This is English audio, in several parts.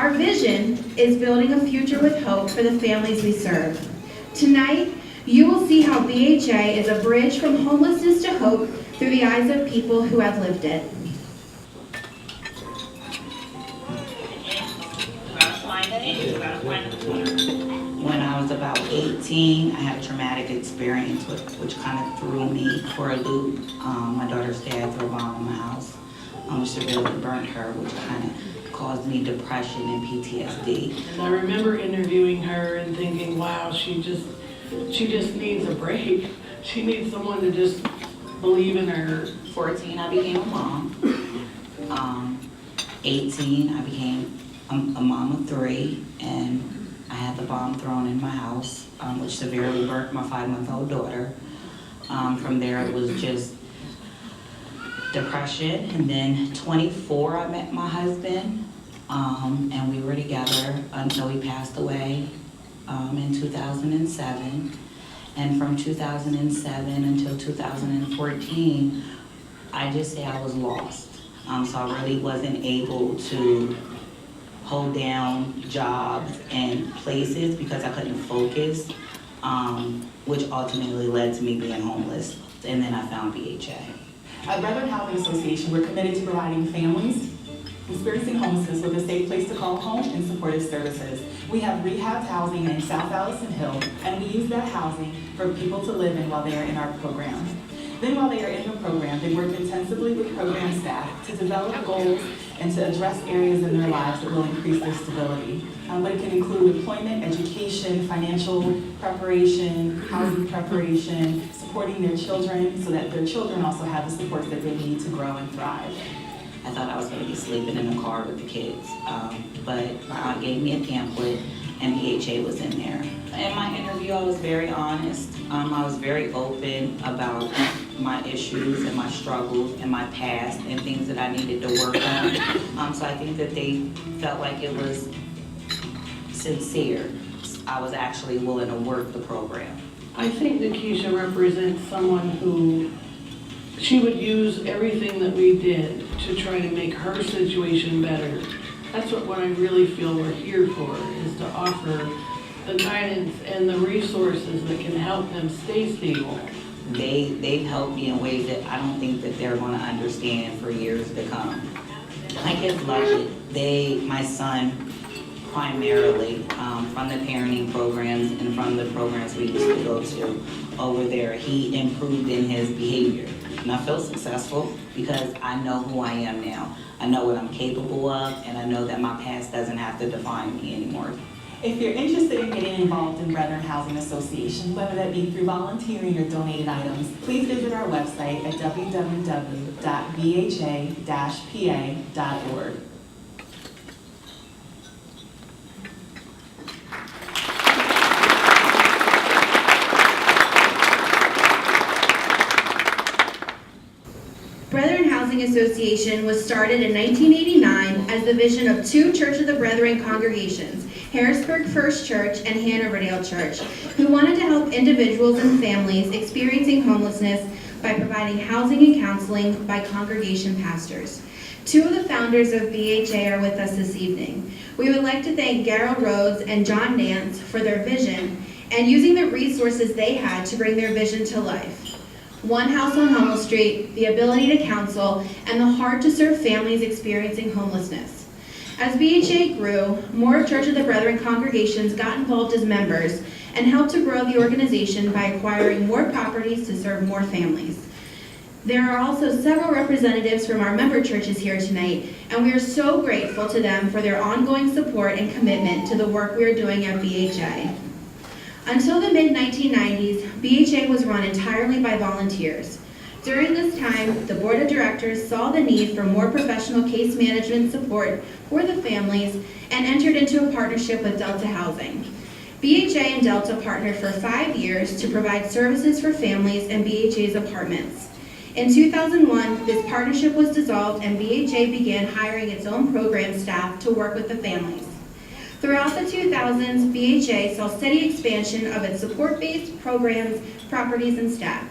Our vision is building a future with hope for the families we serve. Tonight, you will see how BHA is a bridge from homelessness to hope through the eyes of people who have lived it. When I was about 18, I had a traumatic experience which kind of threw me for a loop. My daughter's dad threw a bomb in my house, which severely burnt her, which kind of caused me depression and PTSD. And I remember interviewing her and thinking, wow, she just needs a break. She needs someone to just believe in her. 14, I became a mom. 18, I became a mom of 3, and I had the bomb thrown in my house, which severely burnt my 5-month-old daughter. From there, it was just depression. And then 24, I met my husband, and we were together until he passed away in 2007. And from 2007 until 2014, I just say I was lost. So I really wasn't able to hold down jobs and places because I couldn't focus, which ultimately led to me being homeless. And then I found BHA. At Brethren Housing Association, we're committed to providing families experiencing homelessness with a safe place to call home and supportive services. We have rehabbed housing in South Allison Hill, and we use that housing for people to live in while they are in our program. Then while they are in the program, they work intensively with program staff to develop goals and to address areas in their lives that will increase their stability. But it can include employment, education, financial preparation, housing preparation, supporting their children so that their children also have the supports that they need to grow and thrive. I thought I was going to be sleeping in the car with the kids, but my aunt gave me a pamphlet and BHA was in there. In my interview, I was very honest. I was very open about my issues and my struggles and my past and things that I needed to work on. So I think that they felt like it was sincere. I was actually willing to work the program. I think Nikisha represents someone who, she would use everything that we did to try to make her situation better. That's what I really feel we're here for, is to offer the guidance and the resources that can help them stay stable. They've helped me in ways that I don't think that they're going to understand for years to come. My kids love it. My son, primarily, from the parenting programs and from the programs we used to go to over there, he improved in his behavior. And I feel successful because I know who I am now. I know what I'm capable of, and I know that my past doesn't have to define me anymore. If you're interested in getting involved in Brethren Housing Association, whether that be through volunteering or donated items, please visit our website at www.bha-pa.org. Brethren Housing Association was started in 1989 as the vision of 2 Church of the Brethren congregations, Harrisburg First Church and Hanover-Dale Church, who wanted to help individuals and families experiencing homelessness by providing housing and counseling by congregation pastors. 2 of the founders of BHA are with us this evening. We would like to thank Garrell Rhodes and John Nance for their vision and using the resources they had to bring their vision to life. One house on Hummel Street, the ability to counsel, and the heart to serve families experiencing homelessness. As BHA grew, more Church of the Brethren congregations got involved as members and helped to grow the organization by acquiring more properties to serve more families. There are also several representatives from our member churches here tonight, and we are so grateful to them for their ongoing support and commitment to the work we are doing at BHA. Until the mid-1990s, BHA was run entirely by volunteers. During this time, the board of directors saw the need for more professional case management support for the families and entered into a partnership with Delta Housing. BHA and Delta partnered for 5 years to provide services for families in BHA's apartments. In 2001, this partnership was dissolved and BHA began hiring its own program staff to work with the families. Throughout the 2000s, BHA saw steady expansion of its support-based programs, properties, and staff.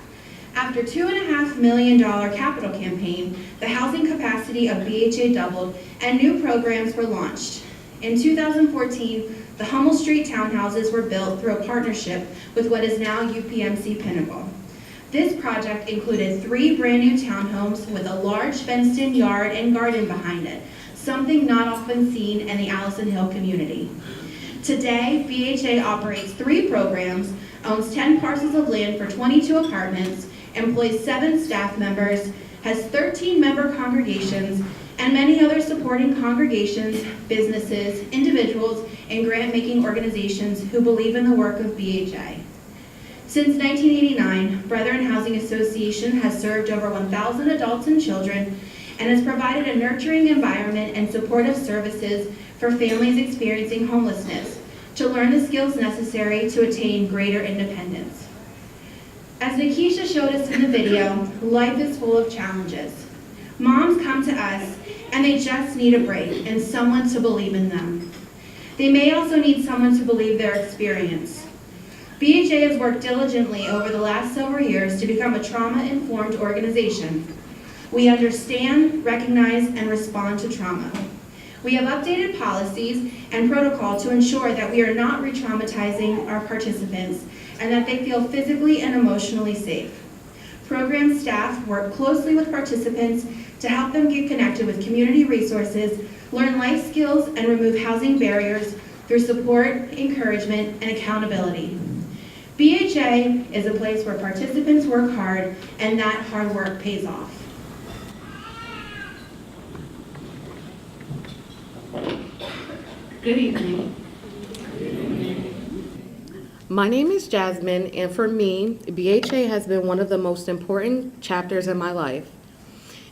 After a $2.5 million capital campaign, the housing capacity of BHA doubled and new programs were launched. In 2014, the Hummel Street townhouses were built through a partnership with what is now UPMC Pinnacle. This project included 3 brand new townhomes with a large fenced-in yard and garden behind it, something not often seen in the Allison Hill community. Today, BHA operates 3 programs, owns 10 parcels of land for 22 apartments, employs 7 staff members, has 13 member congregations, and many other supporting congregations, businesses, individuals, and grant-making organizations who believe in the work of BHA. Since 1989, Brethren Housing Association has served over 1,000 adults and children and has provided a nurturing environment and supportive services for families experiencing homelessness to learn the skills necessary to attain greater independence. As Nikisha showed us in the video, life is full of challenges. Moms come to us and they just need a break and someone to believe in them. They may also need someone to believe their experience. BHA has worked diligently over the last several years to become a trauma-informed organization. We understand, recognize, and respond to trauma. We have updated policies and protocol to ensure that we are not re-traumatizing our participants and that they feel physically and emotionally safe. Program staff work closely with participants to help them get connected with community resources, learn life skills, and remove housing barriers through support, encouragement, and accountability. BHA is a place where participants work hard and that hard work pays off. Good evening. My name is Jasmine, and for me, BHA has been one of the most important chapters in my life.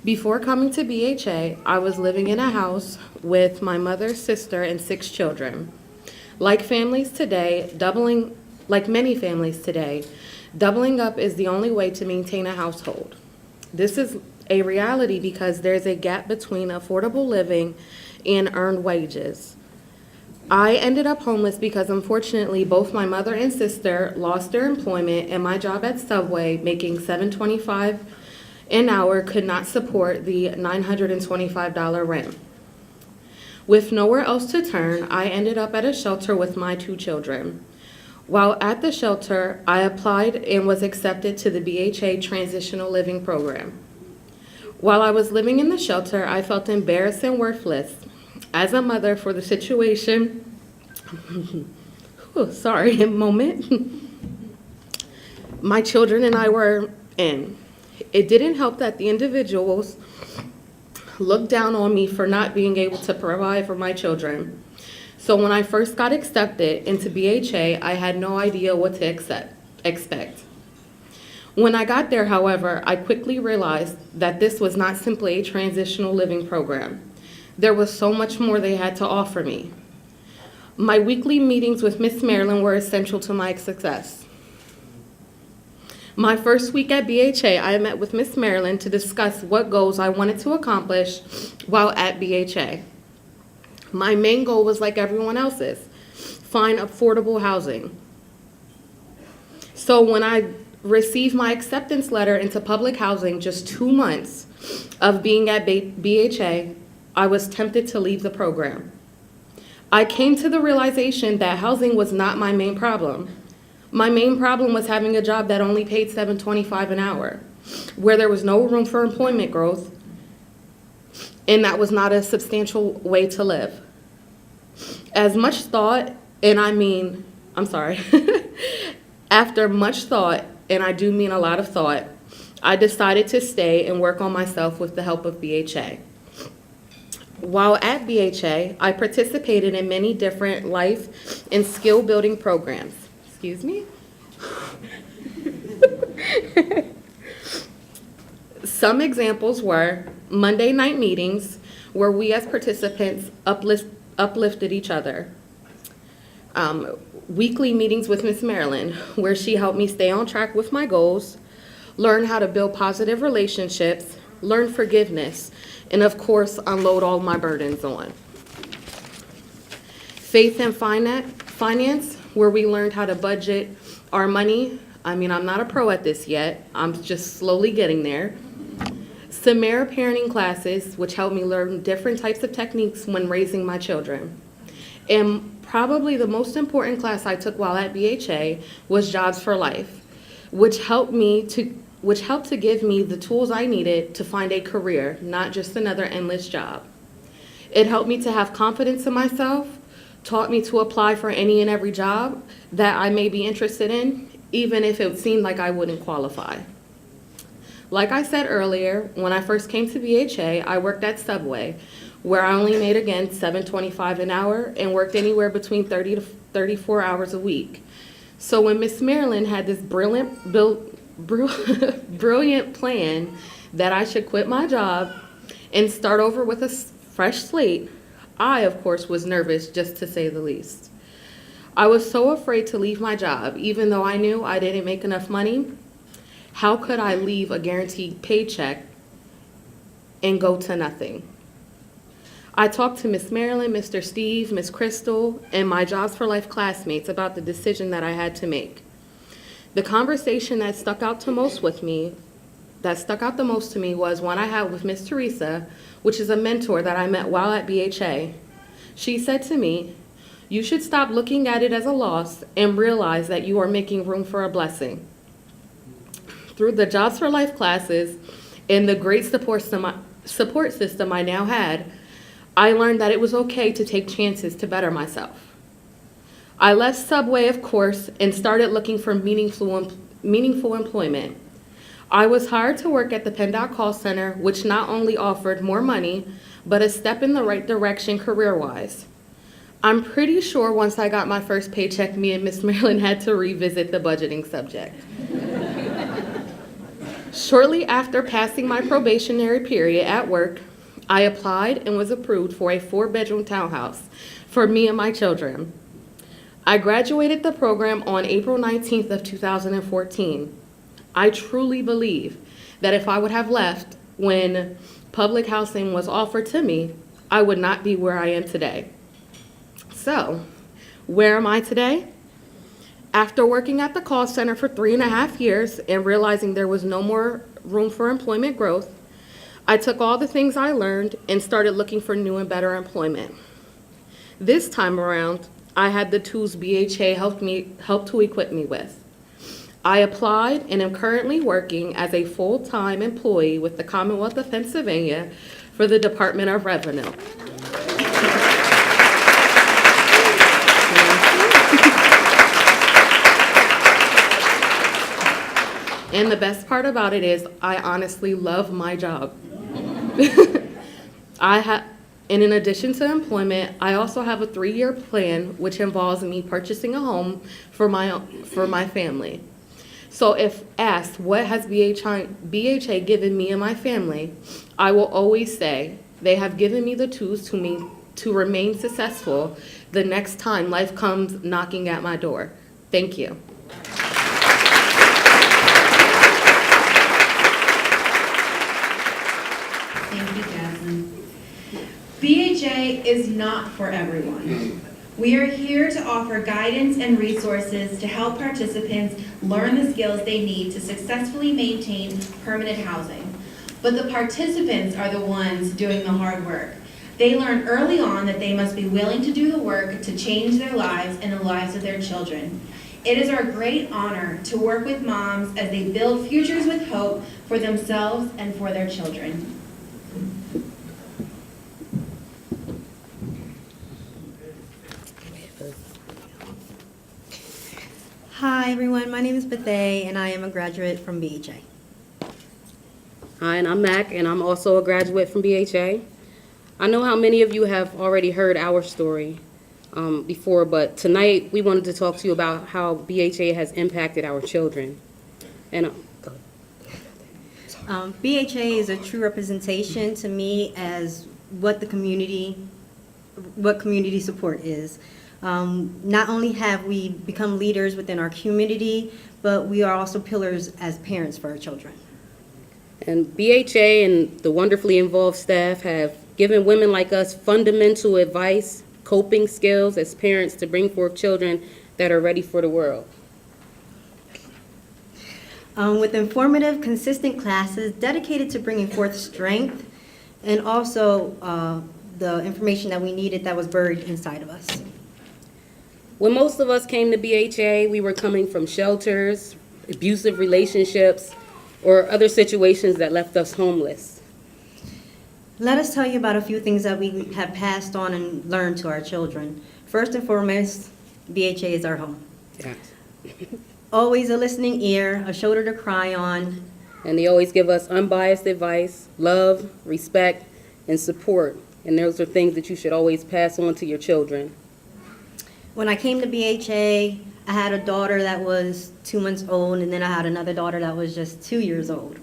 Before coming to BHA, I was living in a house with my mother, sister, and 6 children. Like many families today, doubling up is the only way to maintain a household. This is a reality because there's a gap between affordable living and earned wages. I ended up homeless because unfortunately both my mother and sister lost their employment, and my job at Subway, making $7.25 an hour, could not support the $925 rent. With nowhere else to turn, I ended up at a shelter with my 2 children. While at the shelter, I applied and was accepted to the BHA Transitional Living Program. While I was living in the shelter, I felt embarrassed and worthless as a mother for the situation. A moment. My children and I were in. It didn't help that the individuals looked down on me for not being able to provide for my children. So when I first got accepted into BHA, I had no idea what to expect. When I got there, however, I quickly realized that this was not simply a transitional living program. There was so much more they had to offer me. My weekly meetings with Miss Marilyn were essential to my success. My first week at BHA, I met with Miss Marilyn to discuss what goals I wanted to accomplish while at BHA. My main goal was like everyone else's: find affordable housing. So when I received my acceptance letter into public housing just 2 months of being at BHA, I was tempted to leave the program. I came to the realization that housing was not my main problem. My main problem was having a job that only paid $7.25 an hour, where there was no room for employment growth, and that was not a substantial way to live. After much thought, and I do mean a lot of thought, I decided to stay and work on myself with the help of BHA. While at BHA, I participated in many different life and skill building programs. Excuse me? Some examples were Monday night meetings, where we as participants uplifted each other. Weekly meetings with Miss Marilyn, where she helped me stay on track with my goals, learn how to build positive relationships, learn forgiveness, and of course, unload all my burdens on. Faith and finance, where we learned how to budget our money. I'm not a pro at this yet. I'm just slowly getting there. Samara parenting classes, which helped me learn different types of techniques when raising my children. And probably the most important class I took while at BHA was Jobs for Life, which helped to give me the tools I needed to find a career, not just another endless job. It helped me to have confidence in myself, taught me to apply for any and every job that I may be interested in, even if it seemed like I wouldn't qualify. Like I said earlier, when I first came to BHA, I worked at Subway, where I only made, again, $7.25 an hour and worked anywhere between 30 to 34 hours a week. So when Miss Marilyn had this brilliant plan that I should quit my job and start over with a fresh slate, I, of course, was nervous, just to say the least. I was so afraid to leave my job, even though I knew I didn't make enough money. How could I leave a guaranteed paycheck and go to nothing? I talked to Miss Marilyn, Mr. Steve, Miss Crystal, and my Jobs for Life classmates about the decision that I had to make. The conversation that stuck out the most to me was one I had with Miss Teresa, which is a mentor that I met while at BHA. She said to me, "You should stop looking at it as a loss and realize that you are making room for a blessing." Through the Jobs for Life classes and the great support system I now had, I learned that it was okay to take chances to better myself. I left Subway, of course, and started looking for meaningful employment. I was hired to work at the PennDOT call center, which not only offered more money, but a step in the right direction career-wise. I'm pretty sure once I got my first paycheck, me and Miss Marilyn had to revisit the budgeting subject. Shortly after passing my probationary period at work, I applied and was approved for a 4-bedroom townhouse for me and my children. I graduated the program on April 19th of 2014. I truly believe that if I would have left when public housing was offered to me, I would not be where I am today. So, where am I today? After working at the call center for 3.5 years and realizing there was no more room for employment growth, I took all the things I learned and started looking for new and better employment. This time around, I had the tools BHA helped to equip me with. I applied and am currently working as a full-time employee with the Commonwealth of Pennsylvania for the Department of Revenue. And the best part about it is I honestly love my job. And in addition to employment, I also have a 3-year plan which involves me purchasing a home for my family. So if asked, what has BHA given me and my family, I will always say they have given me the tools to remain successful the next time life comes knocking at my door. Thank you. Thank you, Jasmine. BHA is not for everyone. We are here to offer guidance and resources to help participants learn the skills they need to successfully maintain permanent housing. But the participants are the ones doing the hard work. They learn early on that they must be willing to do the work to change their lives and the lives of their children. It is our great honor to work with moms as they build futures with hope for themselves and for their children. Hi everyone, my name is Bethay and I am a graduate from BHA. Hi, and I'm Mac, and I'm also a graduate from BHA. I know how many of you have already heard our story before, but tonight we wanted to talk to you about how BHA has impacted our children. And BHA is a true representation to me as what community support is. Not only have we become leaders within our community, but we are also pillars as parents for our children. And BHA and the wonderfully involved staff have given women like us fundamental advice, coping skills as parents to bring forth children that are ready for the world. With informative, consistent classes dedicated to bringing forth strength and also the information that we needed that was buried inside of us. When most of us came to BHA, we were coming from shelters, abusive relationships, or other situations that left us homeless. Let us tell you about a few things that we have passed on and learned to our children. First and foremost, BHA is our home. Yes. Always a listening ear, a shoulder to cry on. And they always give us unbiased advice, love, respect, and support. And those are things that you should always pass on to your children. When I came to BHA, I had a daughter that was 2 months old, and then I had another daughter that was just 2 years old.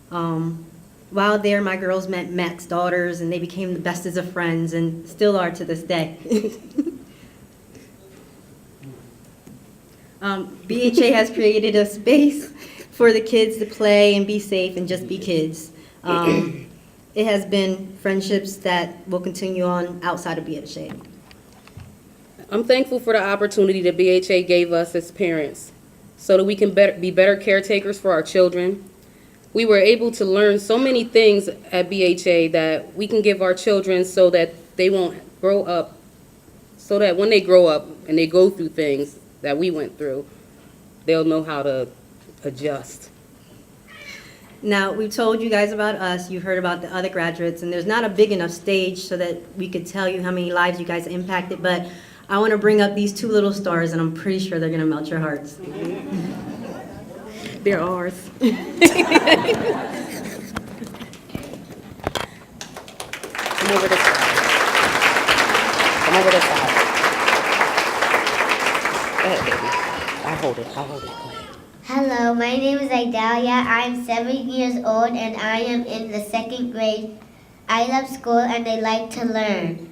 While there, my girls met Matt's daughters, and they became the bestest of friends, and still are to this day. BHA has created a space for the kids to play and be safe and just be kids. It has been friendships that will continue on outside of BHA. I'm thankful for the opportunity that BHA gave us as parents so that we can be better caretakers for our children. We were able to learn so many things at BHA that we can give our children so that they won't grow up, so that when they grow up and they go through things that we went through, they'll know how to adjust. Now, we've told you guys about us, you've heard about the other graduates, and there's not a big enough stage so that we could tell you how many lives you guys impacted, but I want to bring up these two little stars, and I'm pretty sure they're going to melt your hearts. They're ours. Come over this side. Come over this side. Go ahead, baby. I'll hold it. Go ahead. Hello, my name is Idalia. I'm 7 years old and I am in the 2nd grade. I love school and I like to learn.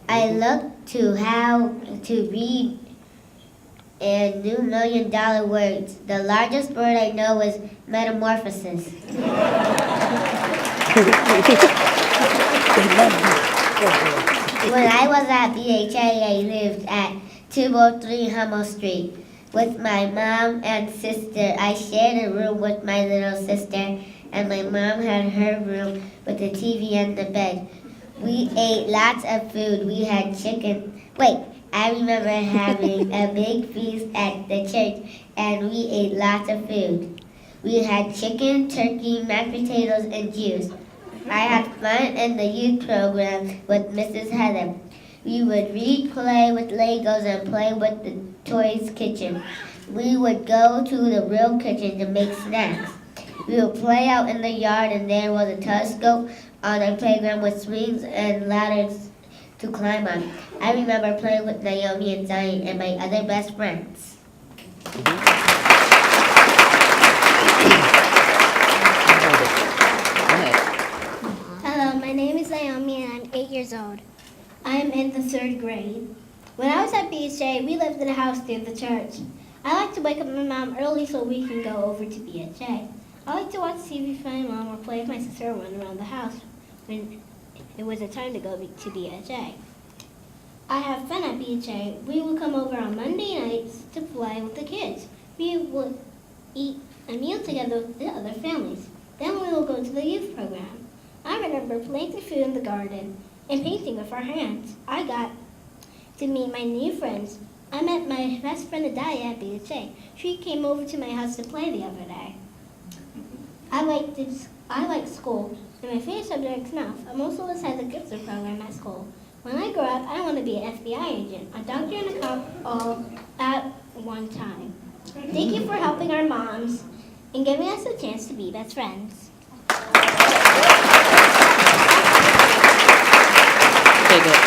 I look to how to read and new $1 million words. The largest word I know is metamorphosis. When I was at BHA, I lived at 203 Hummel Street with my mom and sister. I shared a room with my little sister, and my mom had her room with the TV and the bed. We ate lots of food. We had chicken. I remember having a big feast at the church, and we ate lots of food. We had chicken, turkey, mashed potatoes, and juice. I had fun in the youth program with Mrs. Heather. We would read, play with Legos, and play with the toys kitchen. We would go to the real kitchen to make snacks. We would play out in the yard, and there was a telescope on the playground with swings and ladders to climb on. I remember playing with Naomi and Zion and my other best friends. Hello, my name is Naomi and I'm 8 years old. I'm in the 3rd grade. When I was at BHA, we lived in a house near the church. I like to wake up my mom early so we can go over to BHA. I like to watch TV with my mom or play with my sister or run around the house when it was a time to go to BHA. I have fun at BHA. We will come over on Monday nights to play with the kids. We will eat a meal together with the other families. Then we will go to the youth program. I remember planting food in the garden and painting with our hands. I got to meet my new friends. I met my best friend Adia at BHA. She came over to my house to play the other day. I like school, and my favorite subject is math. Most of us has a gifted program at school. When I grow up, I want to be an FBI agent, a doctor, and a cop all at one time. Thank you for helping our moms and giving us a chance to be best friends. Okay, good.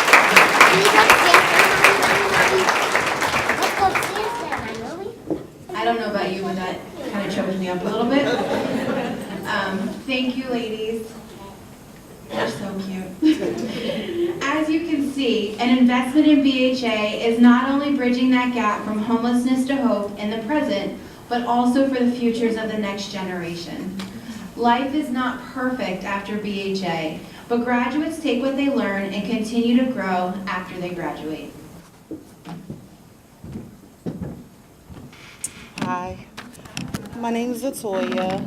I don't know about you, but that kind of choked me up a little bit. Thank you, ladies. You're so cute. As you can see, an investment in BHA is not only bridging that gap from homelessness to hope in the present, but also for the futures of the next generation. Life is not perfect after BHA, but graduates take what they learn and continue to grow after they graduate. Hi, my name is Latoya.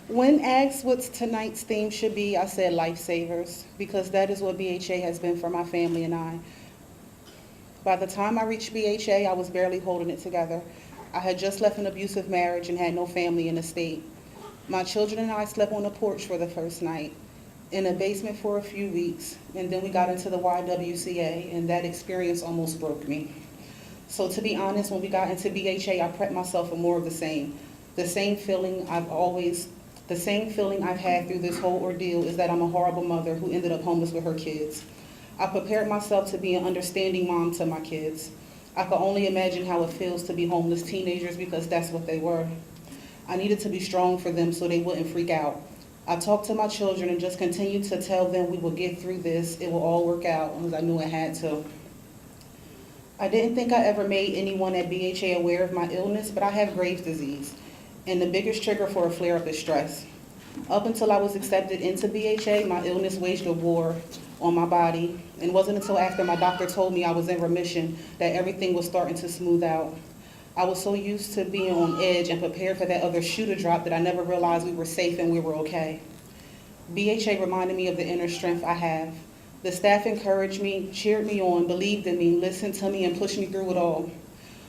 When asked what tonight's theme should be, I said lifesavers, because that is what BHA has been for my family and I. By the time I reached BHA, I was barely holding it together. I had just left an abusive marriage and had no family in the state. My children and I slept on the porch for the first night, in a basement for a few weeks, and then we got into the YWCA, and that experience almost broke me. So to be honest, when we got into BHA, I prepped myself for more of the same. The same feeling I've had through this whole ordeal is that I'm a horrible mother who ended up homeless with her kids. I prepared myself to be an understanding mom to my kids. I could only imagine how it feels to be homeless teenagers because that's what they were. I needed to be strong for them so they wouldn't freak out. I talked to my children and just continued to tell them we will get through this, it will all work out, because I knew it had to. I didn't think I ever made anyone at BHA aware of my illness, but I have Graves' disease, and the biggest trigger for a flare-up is stress. Up until I was accepted into BHA, my illness waged a war on my body, and it wasn't until after my doctor told me I was in remission that everything was starting to smooth out. I was so used to being on edge and prepared for that other shoe to drop that I never realized we were safe and we were okay. BHA reminded me of the inner strength I have. The staff encouraged me, cheered me on, believed in me, listened to me, and pushed me through it all.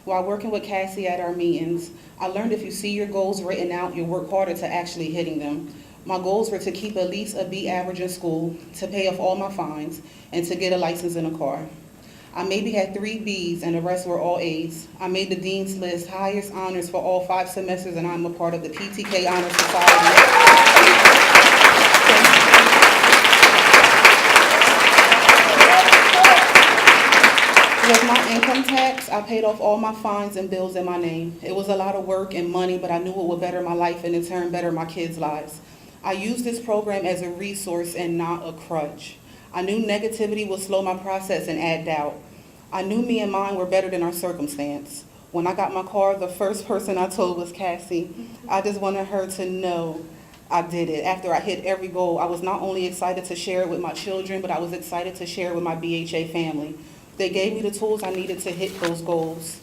While working with Cassie at our meetings, I learned if you see your goals written out, you'll work harder to actually hitting them. My goals were to keep at least a B average in school, to pay off all my fines, and to get a license in a car. I maybe had 3 Bs and the rest were all As. I made the Dean's List, highest honors for all 5 semesters, and I'm a part of the PTK Honor Society. With my income tax, I paid off all my fines and bills in my name. It was a lot of work and money, but I knew it would better my life and in turn better my kids' lives. I used this program as a resource and not a crutch. I knew negativity would slow my process and add doubt. I knew me and mine were better than our circumstance. When I got my car, the first person I told was Cassie. I just wanted her to know I did it. After I hit every goal, I was not only excited to share it with my children, but I was excited to share it with my BHA family. They gave me the tools I needed to hit those goals.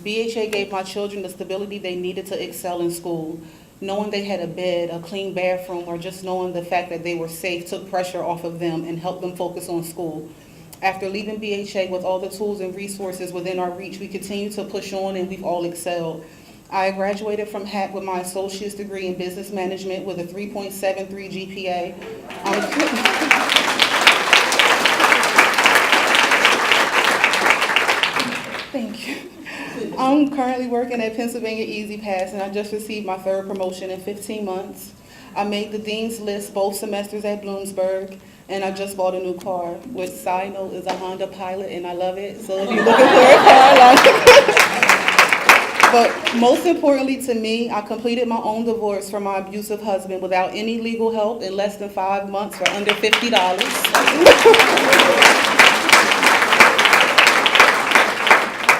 BHA gave my children the stability they needed to excel in school. Knowing they had a bed, a clean bathroom, or just knowing the fact that they were safe took pressure off of them and helped them focus on school. After leaving BHA with all the tools and resources within our reach, we continue to push on and we've all excelled. I graduated from HAC with my associate's degree in business management with a 3.73 GPA. Thank you. I'm currently working at Pennsylvania Easy Pass, and I just received my 3rd promotion in 15 months. I made the Dean's List both semesters at Bloomsburg, and I just bought a new car, which side note is a Honda Pilot, and I love it. So if you're looking for a car, but most importantly to me, I completed my own divorce from my abusive husband without any legal help in less than 5 months for under $50.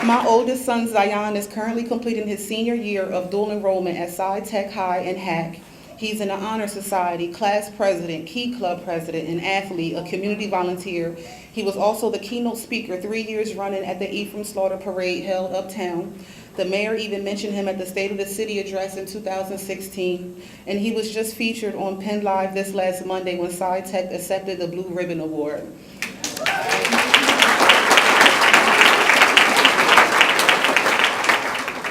My oldest son, Zion, is currently completing his senior year of dual enrollment at Sci Tech High and HAC. He's in the Honor Society, class president, Key Club president, an athlete, a community volunteer. He was also the keynote speaker 3 years running at the Ephraim Slaughter Parade held uptown. The mayor even mentioned him at the State of the City address in 2016. And he was just featured on Penn Live this last Monday when Sci Tech accepted the Blue Ribbon Award.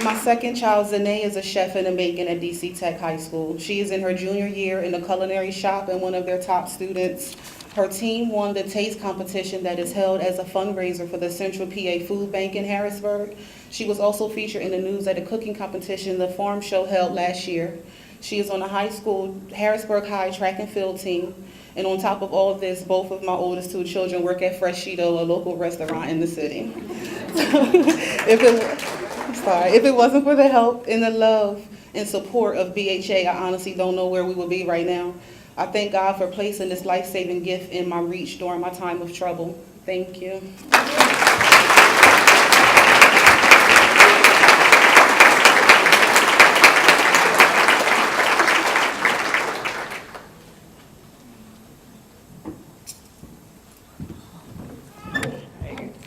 My second child, Zanae, is a chef in the making at DC Tech High School. She is in her junior year in the culinary shop and one of their top students. Her team won the taste competition that is held as a fundraiser for the Central PA Food Bank in Harrisburg. She was also featured in the news at a cooking competition the farm show held last year. She is on the high school, Harrisburg High track and field team. And on top of all of this, both of my oldest 2 children work at Fresh Cheeto, a local restaurant in the city. If it wasn't for the help and the love and support of BHA, I honestly don't know where we would be right now. I thank God for placing this life-saving gift in my reach during my time of trouble. Thank you.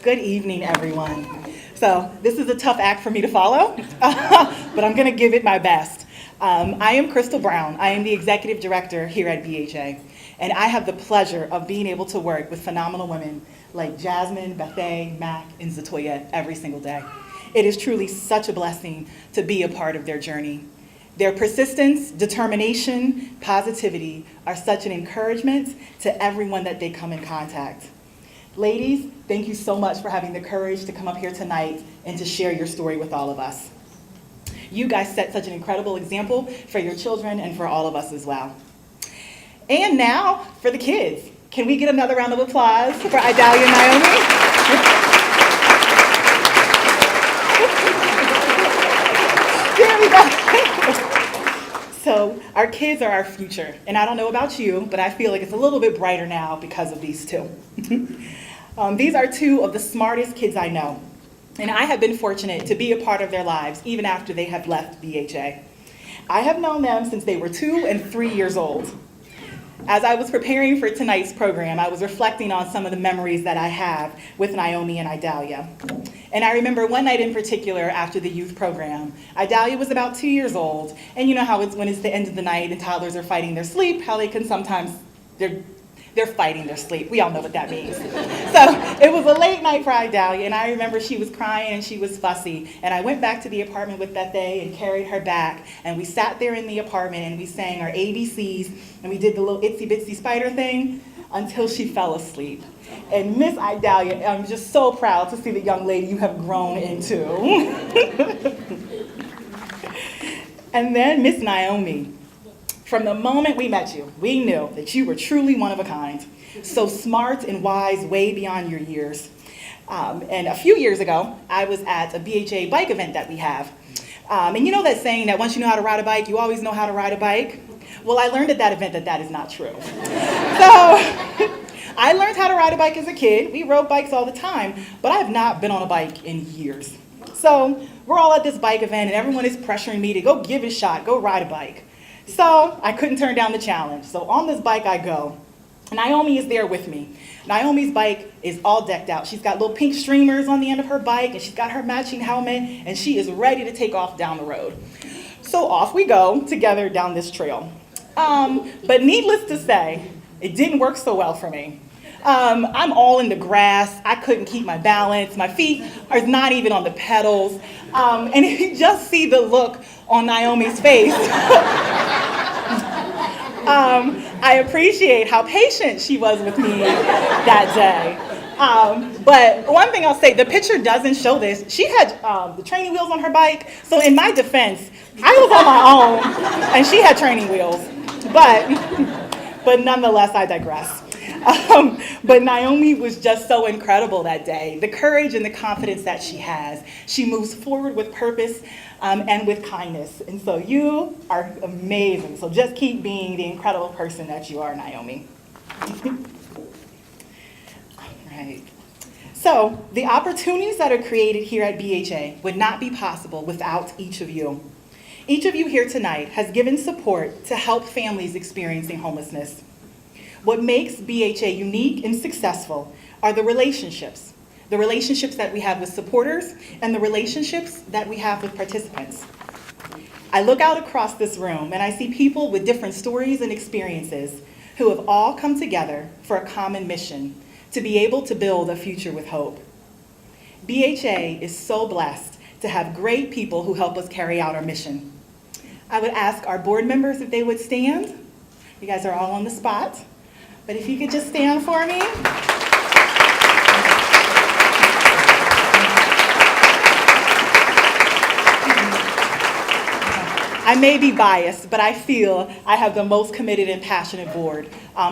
Good evening, everyone. So this is a tough act for me to follow, but I'm going to give it my best. I am Crystal Brown. I am the Executive Director here at BHA, and I have the pleasure of being able to work with phenomenal women like Jasmine, Bethay, Mac, and Zatoya every single day. It is truly such a blessing to be a part of their journey. Their persistence, determination, positivity are such an encouragement to everyone that they come in contact. Ladies, thank you so much for having the courage to come up here tonight and to share your story with all of us. You guys set such an incredible example for your children and for all of us as well. And now for the kids. Can we get another round of applause for Idalia and Naomi? There we go. So our kids are our future. And I don't know about you, but I feel like it's a little bit brighter now because of these two. These are two of the smartest kids I know. And I have been fortunate to be a part of their lives even after they have left BHA. I have known them since they were 2 and 3 years old. As I was preparing for tonight's program, I was reflecting on some of the memories that I have with Naomi and Idalia. And I remember one night in particular after the youth program, Idalia was about 2 years old, and you know how it's when it's the end of the night and toddlers are fighting their sleep, how they can sometimes, they're fighting their sleep. We all know what that means. So it was a late night for Idalia, and I remember she was crying and she was fussy. And I went back to the apartment with Bethay and carried her back, and we sat there in the apartment and we sang our ABCs, and we did the little itsy bitsy spider thing until she fell asleep. And Miss Idalia, I'm just so proud to see the young lady you have grown into. And then Miss Naomi. From the moment we met you, we knew that you were truly one of a kind, so smart and wise, way beyond your years. And a few years ago, I was at a BHA bike event that we have. And you know that saying that once you know how to ride a bike, you always know how to ride a bike? Well, I learned at that event that that is not true. So I learned how to ride a bike as a kid. We rode bikes all the time, but I have not been on a bike in years. So we're all at this bike event, and everyone is pressuring me to go give it a shot, go ride a bike. So I couldn't turn down the challenge. So on this bike I go. Naomi is there with me. Naomi's bike is all decked out. She's got little pink streamers on the end of her bike, and she's got her matching helmet, and she is ready to take off down the road. So off we go together down this trail. But needless to say, it didn't work so well for me. I'm all in the grass. I couldn't keep my balance. My feet are not even on the pedals. And if you just see the look on Naomi's face, I appreciate how patient she was with me that day. But one thing I'll say, the picture doesn't show this. She had the training wheels on her bike. So in my defense, I was on my own, and she had training wheels. But nonetheless, I digress. But Naomi was just so incredible that day. The courage and the confidence that she has. She moves forward with purpose and with kindness. And so you are amazing. So just keep being the incredible person that you are, Naomi. All right. So the opportunities that are created here at BHA would not be possible without each of you. Each of you here tonight has given support to help families experiencing homelessness. What makes BHA unique and successful are the relationships that we have with supporters and the relationships that we have with participants. I look out across this room and I see people with different stories and experiences who have all come together for a common mission to be able to build a future with hope. BHA is so blessed to have great people who help us carry out our mission. I would ask our board members if they would stand. You guys are all on the spot. But if you could just stand for me. I may be biased, but I feel I have the most committed and passionate board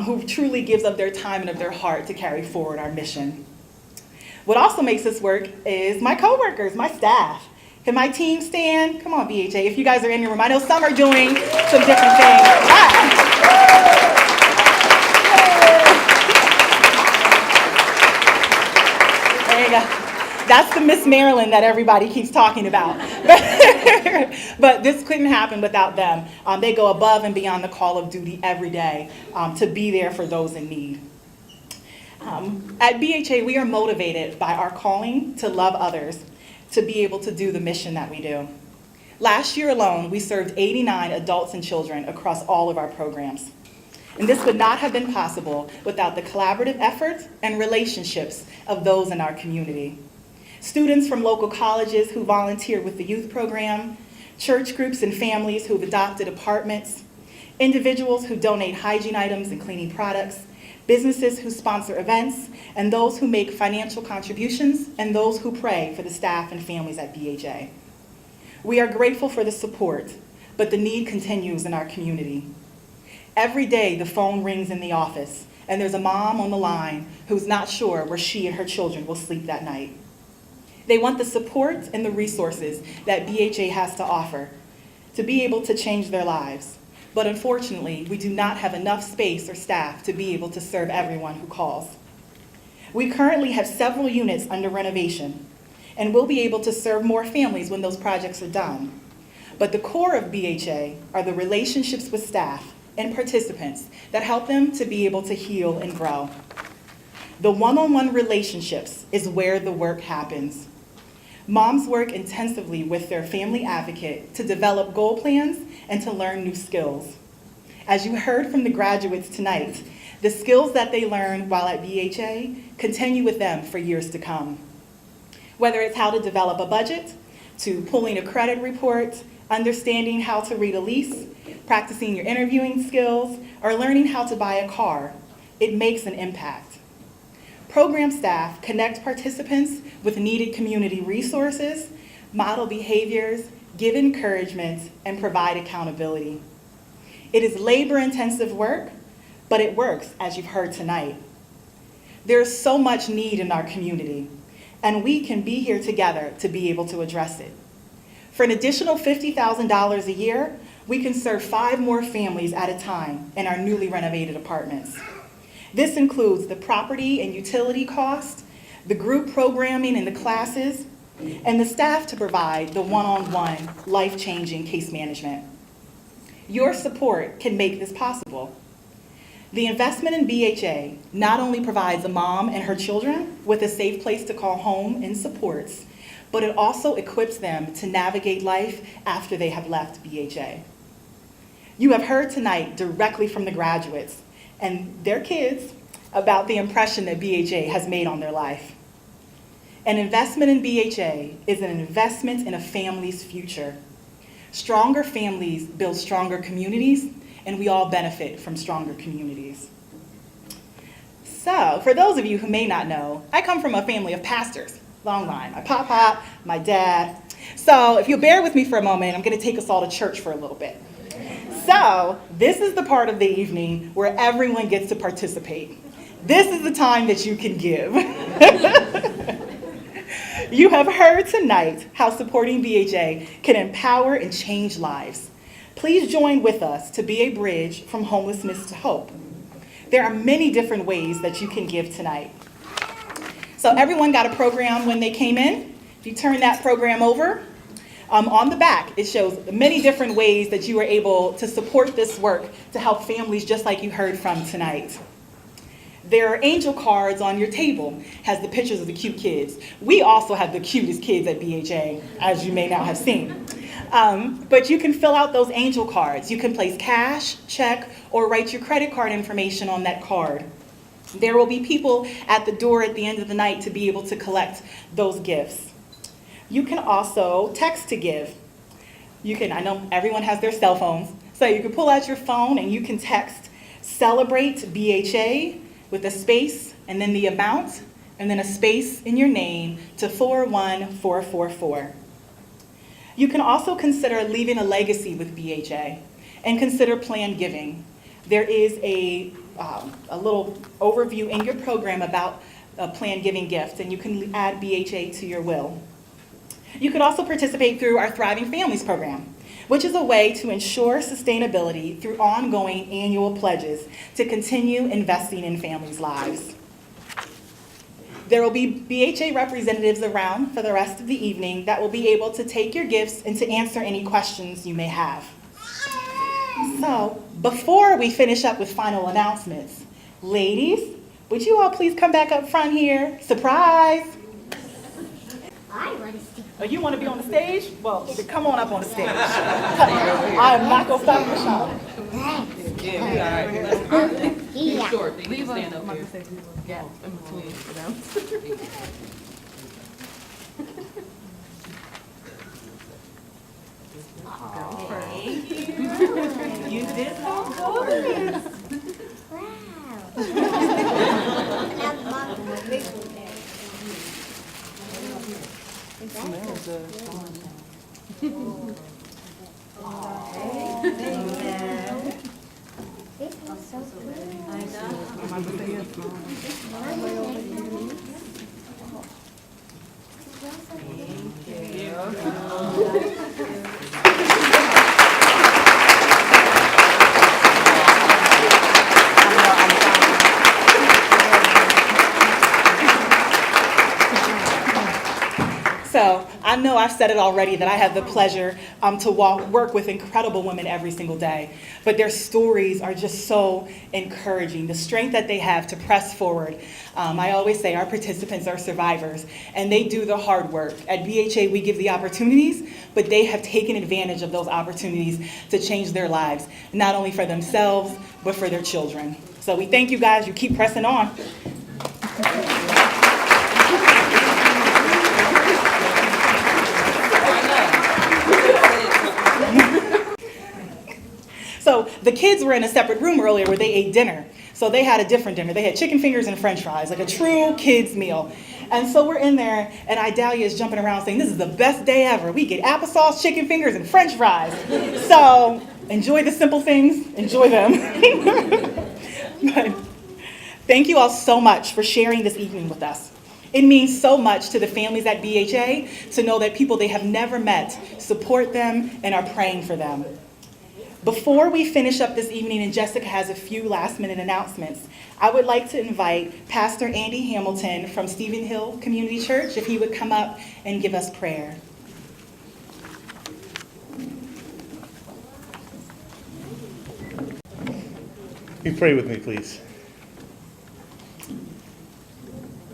who truly gives of their time and of their heart to carry forward our mission. What also makes this work is my coworkers, my staff. Can my team stand? Come on, BHA, if you guys are in your room. I know some are doing some different things. That's the Miss Maryland that everybody keeps talking about. But this couldn't happen without them. They go above and beyond the call of duty every day to be there for those in need. At BHA, we are motivated by our calling to love others, to be able to do the mission that we do. Last year alone, we served 89 adults and children across all of our programs. And this would not have been possible without the collaborative efforts and relationships of those in our community. Students from local colleges who volunteer with the youth program, church groups and families who've adopted apartments, individuals who donate hygiene items and cleaning products, businesses who sponsor events, and those who make financial contributions, and those who pray for the staff and families at BHA. We are grateful for the support, but the need continues in our community. Every day the phone rings in the office, and there's a mom on the line who's not sure where she and her children will sleep that night. They want the support and the resources that BHA has to offer to be able to change their lives. But unfortunately, we do not have enough space or staff to be able to serve everyone who calls. We currently have several units under renovation, and we'll be able to serve more families when those projects are done. But the core of BHA are the relationships with staff and participants that help them to be able to heal and grow. The one-on-one relationships is where the work happens. Moms work intensively with their family advocate to develop goal plans and to learn new skills. As you heard from the graduates tonight, the skills that they learn while at BHA continue with them for years to come. Whether it's how to develop a budget, to pulling a credit report, understanding how to read a lease, practicing your interviewing skills, or learning how to buy a car, it makes an impact. Program staff connect participants with needed community resources, model behaviors, give encouragement, and provide accountability. It is labor-intensive work, but it works, as you've heard tonight. There is so much need in our community, and we can be here together to be able to address it. For an additional $50,000 a year, we can serve 5 more families at a time in our newly renovated apartments. This includes the property and utility cost, the group programming and the classes, and the staff to provide the one-on-one, life-changing case management. Your support can make this possible. The investment in BHA not only provides a mom and her children with a safe place to call home and supports, but it also equips them to navigate life after they have left BHA. You have heard tonight directly from the graduates and their kids about the impression that BHA has made on their life. An investment in BHA is an investment in a family's future. Stronger families build stronger communities, and we all benefit from stronger communities. So, for those of you who may not know, I come from a family of pastors. Long line. My pop, my dad. So, if you'll bear with me for a moment, I'm going to take us all to church for a little bit. So, this is the part of the evening where everyone gets to participate. This is the time that you can give. You have heard tonight how supporting BHA can empower and change lives. Please join with us to be a bridge from homelessness to hope. There are many different ways that you can give tonight. So everyone got a program when they came in. If you turn that program over, on the back, it shows many different ways that you are able to support this work to help families just like you heard from tonight. There are angel cards on your table, has the pictures of the cute kids. We also have the cutest kids at BHA, as you may now have seen. But you can fill out those angel cards. You can place cash, check, or write your credit card information on that card. There will be people at the door at the end of the night to be able to collect those gifts. You can also text to give. I know everyone has their cell phones, so you can pull out your phone and you can text Celebrate BHA with a space and then the amount and then a space in your name to 41444. You can also consider leaving a legacy with BHA and consider planned giving. There is a little overview in your program about a planned giving gift, and you can add BHA to your will. You could also participate through our Thriving Families program, which is a way to ensure sustainability through ongoing annual pledges to continue investing in families' lives. There will be BHA representatives around for the rest of the evening that will be able to take your gifts and to answer any questions you may have. So, before we finish up with final announcements, ladies, would you all please come back up front here? Surprise! I want to stick Oh, you want to be on the stage? Well, then come on up on the stage. I am not going to stop Michelle. Yeah. Short, they need to stand up here. Gap in between them. You did so good. So I know I've said it already that I have the pleasure to work with incredible women every single day, but their stories are just so encouraging. The strength that they have to press forward. I always say our participants are survivors, and they do the hard work. At BHA, we give the opportunities, but they have taken advantage of those opportunities to change their lives, not only for themselves, but for their children. So we thank you guys. You keep pressing on. So the kids were in a separate room earlier where they ate dinner. So they had a different dinner. They had chicken fingers and french fries, like a true kids meal. And so we're in there, and Idalia is jumping around saying, this is the best day ever. We get applesauce, chicken fingers, and french fries. So enjoy the simple things. Enjoy them. But thank you all so much for sharing this evening with us. It means so much to the families at BHA to know that people they have never met support them and are praying for them. Before we finish up this evening, and Jessica has a few last-minute announcements, I would like to invite Pastor Andy Hamilton from Stephen Hill Community Church, if he would come up and give us prayer. You pray with me, please.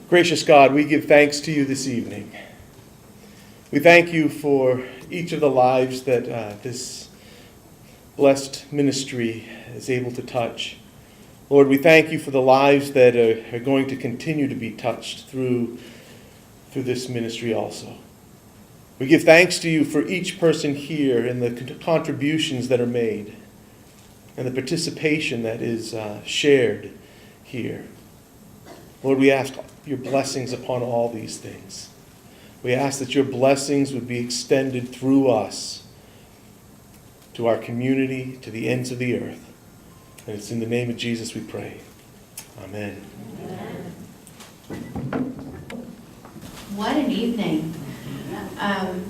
Gracious God, we give thanks to you this evening. We thank you for each of the lives that this blessed ministry is able to touch. Lord, we thank you for the lives that are going to continue to be touched through this ministry also. We give thanks to you for each person here and the contributions that are made and the participation that is shared here. Lord, we ask your blessings upon all these things. We ask that your blessings would be extended through us to our community, to the ends of the earth. And it's in the name of Jesus we pray. Amen. What an evening.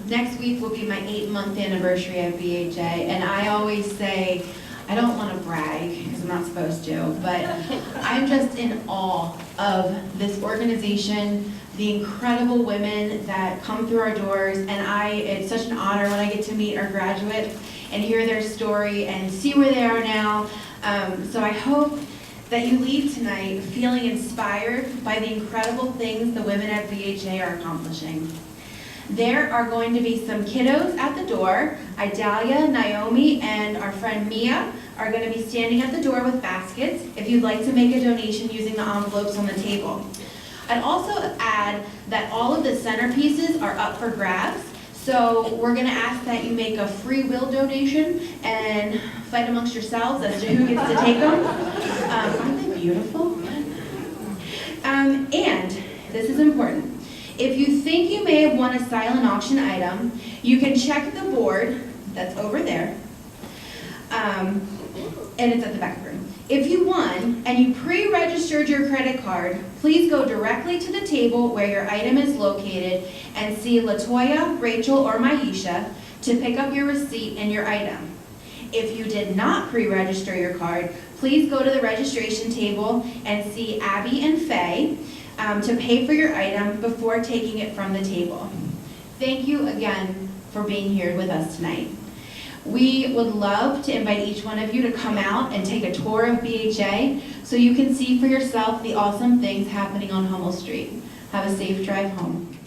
Next week will be my 8-month anniversary at BHA, and I always say, I don't want to brag, because I'm not supposed to, but I'm just in awe of this organization, the incredible women that come through our doors, and it's such an honor when I get to meet our graduates and hear their story and see where they are now. So I hope that you leave tonight feeling inspired by the incredible things the women at BHA are accomplishing. There are going to be some kiddos at the door. Idalia, Naomi, and our friend Mia are going to be standing at the door with baskets if you'd like to make a donation using the envelopes on the table. I'd also add that all of the centerpieces are up for grabs. So we're going to ask that you make a free will donation and fight amongst yourselves as to who gets to take them. Aren't they beautiful? And this is important. If you think you may have won a silent auction item, you can check the board that's over there, and it's at the back room. If you won and you pre-registered your credit card, please go directly to the table where your item is located and see LaToya, Rachel, or Maisha to pick up your receipt and your item. If you did not pre-register your card, please go to the registration table and see Abby and Faye to pay for your item before taking it from the table. Thank you again for being here with us tonight. We would love to invite each one of you to come out and take a tour of BHA so you can see for yourself the awesome things happening on Hummel Street. Have a safe drive home.